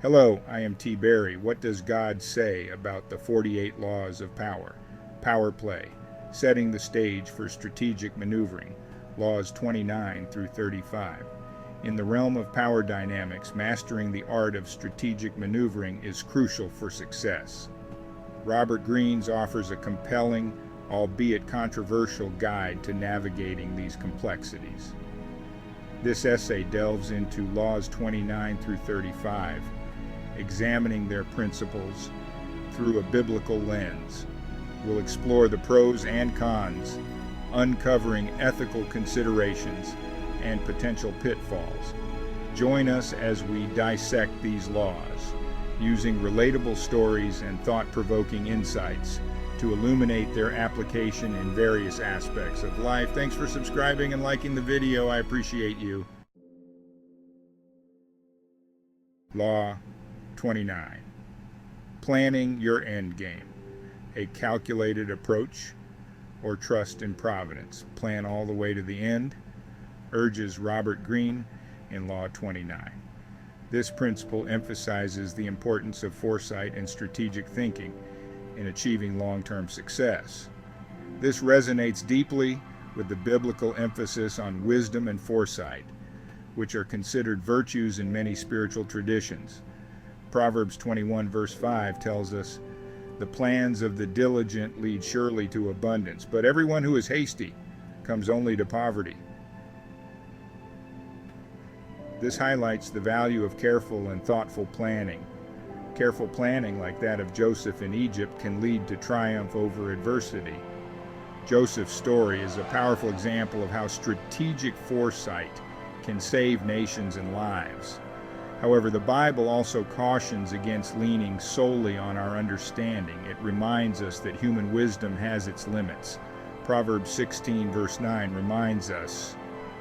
Hello, I am T. Berry. What does God say about the 48 laws of power? Power play, setting the stage for strategic maneuvering, laws 29 through 35. In the realm of power dynamics, mastering the art of strategic maneuvering is crucial for success. Robert Greene offers a compelling, albeit controversial, guide to navigating these complexities. This essay delves into laws 29 through 35, examining their principles through a biblical lens. We'll explore the pros and cons, uncovering ethical considerations and potential pitfalls. Join us as we dissect these laws, using relatable stories and thought-provoking insights to illuminate their application in various aspects of life. Thanks for subscribing and liking the video. I appreciate you. Law 29. Planning your end game. A calculated approach or trust in providence. Plan all the way to the end, urges Robert Greene in Law 29. This principle emphasizes the importance of foresight and strategic thinking in achieving long-term success. This resonates deeply with the biblical emphasis on wisdom and foresight, which are considered virtues in many spiritual traditions. Proverbs 21 verse 5 tells us, "The plans of the diligent lead surely to abundance, but everyone who is hasty comes only to poverty." This highlights the value of careful and thoughtful planning. Careful planning, like that of Joseph in Egypt, can lead to triumph over adversity. Joseph's story is a powerful example of how strategic foresight can save nations and lives. However, the Bible also cautions against leaning solely on our understanding. It reminds us that human wisdom has its limits. Proverbs 16 verse 9 reminds us,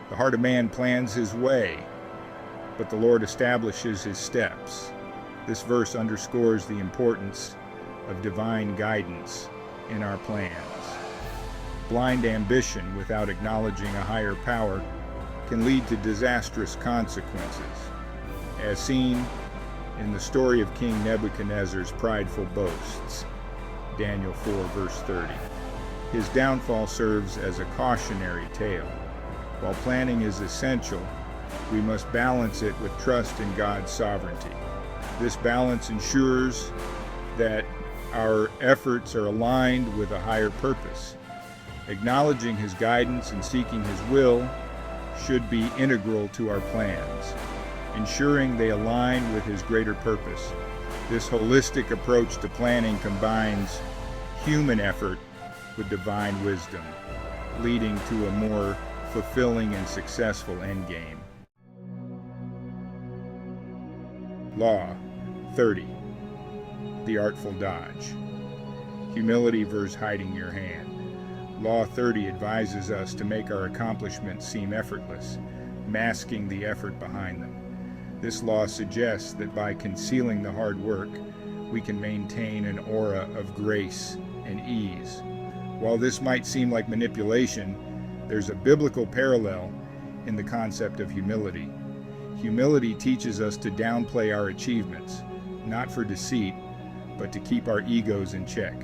"The heart of man plans his way, but the Lord establishes his steps." This verse underscores the importance of divine guidance in our plans. Blind ambition without acknowledging a higher power can lead to disastrous consequences, as seen in the story of King Nebuchadnezzar's prideful boasts, Daniel 4 verse 30. His downfall serves as a cautionary tale. While planning is essential, we must balance it with trust in God's sovereignty. This balance ensures that our efforts are aligned with a higher purpose. Acknowledging His guidance and seeking His will should be integral to our plans, ensuring they align with His greater purpose. This holistic approach to planning combines human effort with divine wisdom, leading to a more fulfilling and successful endgame. Law 30. The artful dodge. Humility versus hiding your hand. Law 30 advises us to make our accomplishments seem effortless, masking the effort behind them. This law suggests that by concealing the hard work, we can maintain an aura of grace and ease. While this might seem like manipulation, there's a biblical parallel in the concept of humility. Humility teaches us to downplay our achievements, not for deceit, but to keep our egos in check.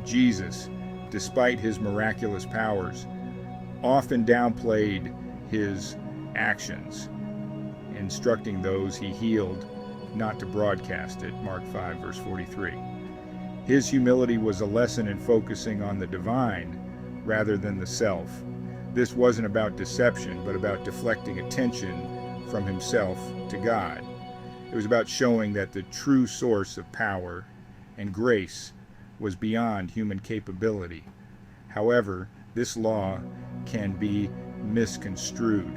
Jesus, despite his miraculous powers, often downplayed his actions, instructing those he healed not to broadcast it, Mark 5 verse 43. His humility was a lesson in focusing on the divine rather than the self. This wasn't about deception, but about deflecting attention from himself to God. It was about showing that the true source of power and grace was beyond human capability. However, this law can be misconstrued.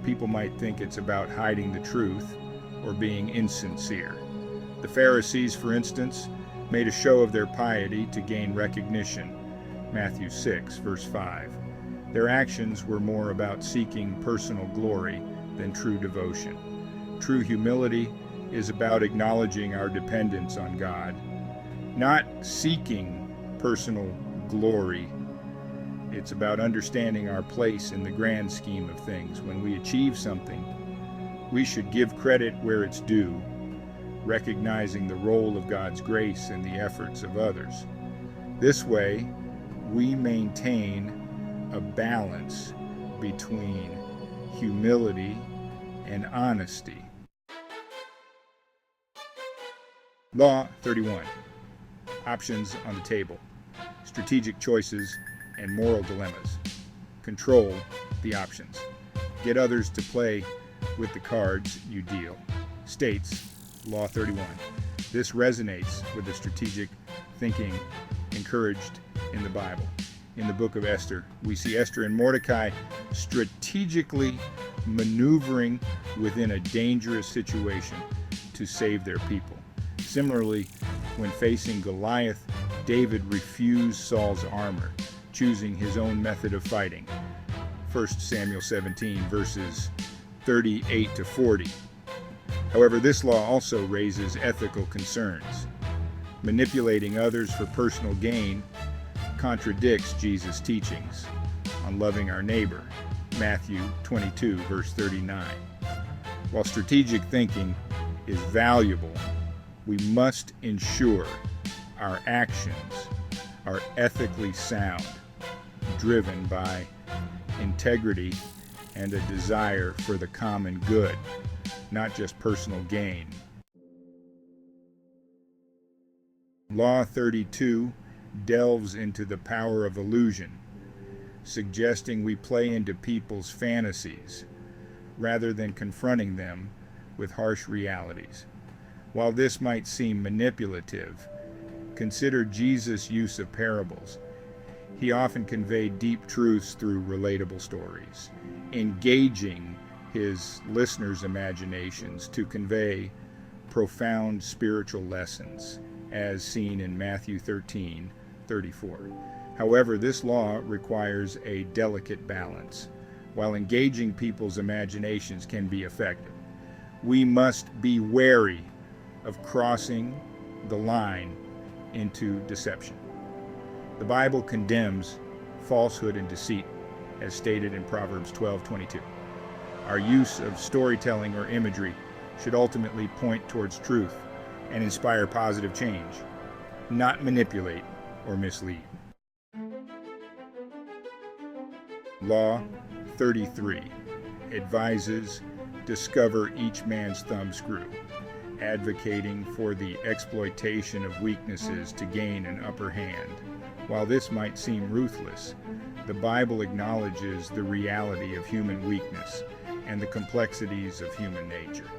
People might think it's about hiding the truth or being insincere. The Pharisees, for instance, made a show of their piety to gain recognition, Matthew 6 verse 5. Their actions were more about seeking personal glory than true devotion. True humility is about acknowledging our dependence on God, not seeking personal glory. It's about understanding our place in the grand scheme of things. When we achieve something, we should give credit where it's due, recognizing the role of God's grace in the efforts of others. This way, we maintain a balance between humility and honesty. Law 31. Options on the table. Strategic choices and moral dilemmas. Control the options. Get others to play with the cards you deal. States Law 31. This resonates with the strategic thinking encouraged in the Bible. In the book of Esther, we see Esther and Mordecai strategically maneuvering within a dangerous situation to save their people. Similarly, when facing Goliath, David refused Saul's armor, choosing his own method of fighting. 1 Samuel 17, verses 38 to 40. However, this law also raises ethical concerns. Manipulating others for personal gain contradicts Jesus' teachings on loving our neighbor, Matthew 22, verse 39. While strategic thinking is valuable, we must ensure our actions are ethically sound, driven by integrity and a desire for the common good, not just personal gain. Law 32 delves into the power of illusion, suggesting we play into people's fantasies rather than confronting them with harsh realities. While this might seem manipulative, consider Jesus' use of parables. He often conveyed deep truths through relatable stories, engaging his listeners' imaginations to convey profound spiritual lessons, as seen in Matthew 13:34. However, this law requires a delicate balance. While engaging people's imaginations can be effective, we must be wary of crossing the line into deception. The Bible condemns falsehood and deceit, as stated in Proverbs 12:22. Our use of storytelling or imagery should ultimately point towards truth and inspire positive change, not manipulate or mislead. Law 33 advises discover each man's thumbscrew, advocating for the exploitation of weaknesses to gain an upper hand. While this might seem ruthless, the Bible acknowledges the reality of human weakness and the complexities of human nature.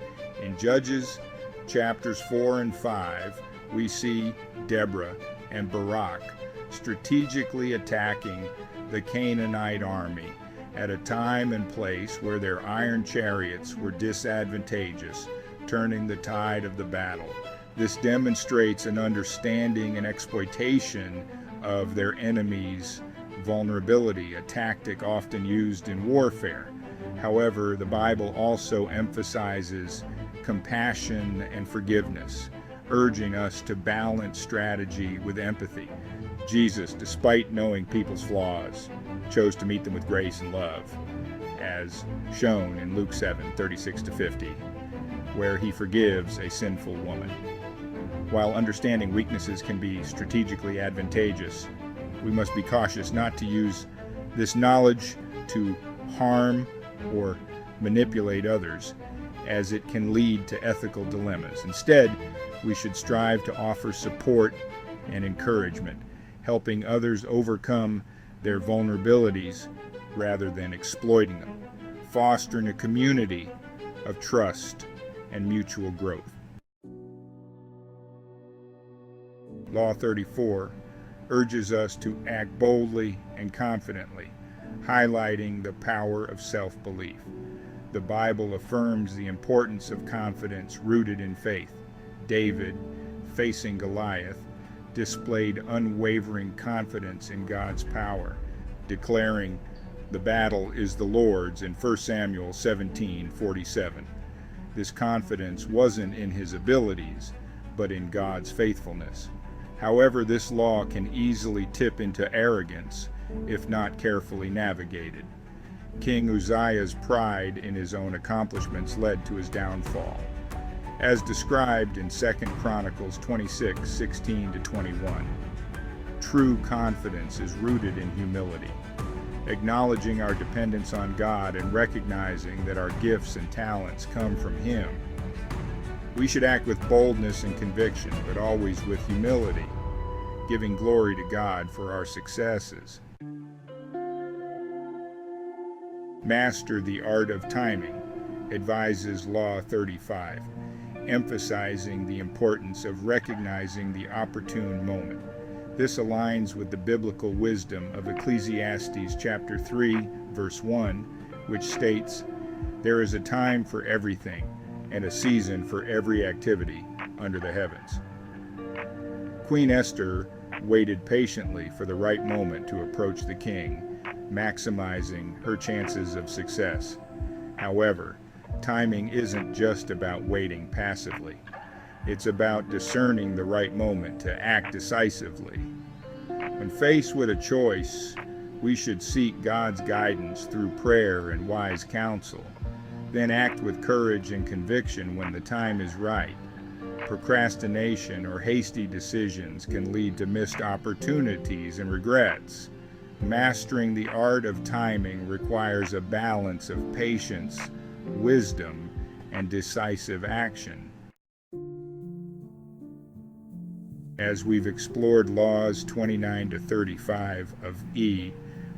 In Judges chapters 4 and 5, we see Deborah and Barak strategically attacking the Canaanite army at a time and place where their iron chariots were disadvantageous, turning the tide of the battle. This demonstrates an understanding and exploitation of their enemy's vulnerability, a tactic often used in warfare. However, the Bible also emphasizes compassion and forgiveness, urging us to balance strategy with empathy. Jesus, despite knowing people's flaws, chose to meet them with grace and love, as shown in Luke 7:36 to 50, where he forgives a sinful woman. While understanding weaknesses can be strategically advantageous, we must be cautious not to use this knowledge to harm or manipulate others, as it can lead to ethical dilemmas. Instead, we should strive to offer support and encouragement, helping others overcome their vulnerabilities rather than exploiting them, fostering a community of trust and mutual growth. Law 34 urges us to act boldly and confidently, highlighting the power of self-belief. The Bible affirms the importance of confidence rooted in faith. David, facing Goliath, displayed unwavering confidence in God's power, declaring, "The battle is the Lord's," in 1 Samuel 17:47. This confidence wasn't in his abilities, but in God's faithfulness. However, this law can easily tip into arrogance if not carefully navigated. King Uzziah's pride in his own accomplishments led to his downfall. as described in 2 Chronicles 26:16-21. True confidence is rooted in humility, acknowledging our dependence on God and recognizing that our gifts and talents come from Him. We should act with boldness and conviction, but always with humility, giving glory to God for our successes. Master the art of timing, advises Law 35, emphasizing the importance of recognizing the opportune moment. This aligns with the biblical wisdom of Ecclesiastes chapter 3, verse 1, which states, "There is a time for everything, and a season for every activity under the heavens." Queen Esther waited patiently for the right moment to approach the king, maximizing her chances of success. However, timing isn't just about waiting passively. It's about discerning the right moment to act decisively. When faced with a choice, we should seek God's guidance through prayer and wise counsel, then act with courage and conviction when the time is right. Procrastination or hasty decisions can lead to missed opportunities and regrets. Mastering the art of timing requires a balance of patience, wisdom, and decisive action. As we've explored laws 29 to 35 of E,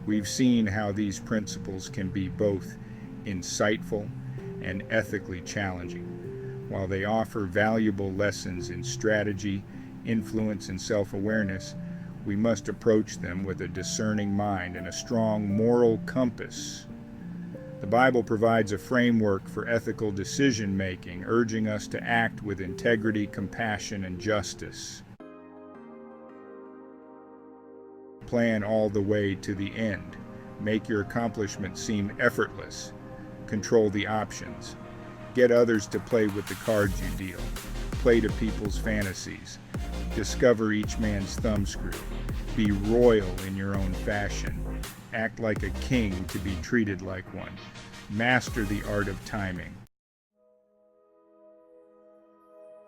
we've seen how these principles can be both insightful and ethically challenging. While they offer valuable lessons in strategy, influence, and self-awareness, we must approach them with a discerning mind and a strong moral compass. The Bible provides a framework for ethical decision-making, urging us to act with integrity, compassion, and justice. Plan all the way to the end. Make your accomplishments seem effortless. Control the options. Get others to play with the cards you deal. Play to people's fantasies. Discover each man's thumbscrew. Be royal in your own fashion. Act like a king to be treated like one. Master the art of timing.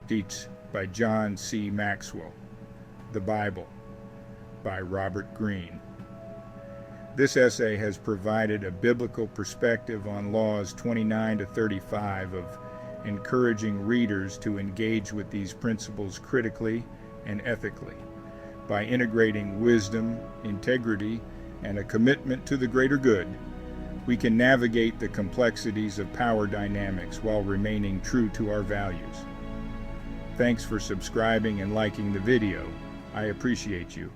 Teach by John C. Maxwell. The Bible by Robert Greene. This essay has provided a biblical perspective on laws 29 to 35 of encouraging readers to engage with these principles critically and ethically. By integrating wisdom, integrity, and a commitment to the greater good, we can navigate the complexities of power dynamics while remaining true to our values. Thanks for subscribing and liking the video. I appreciate you.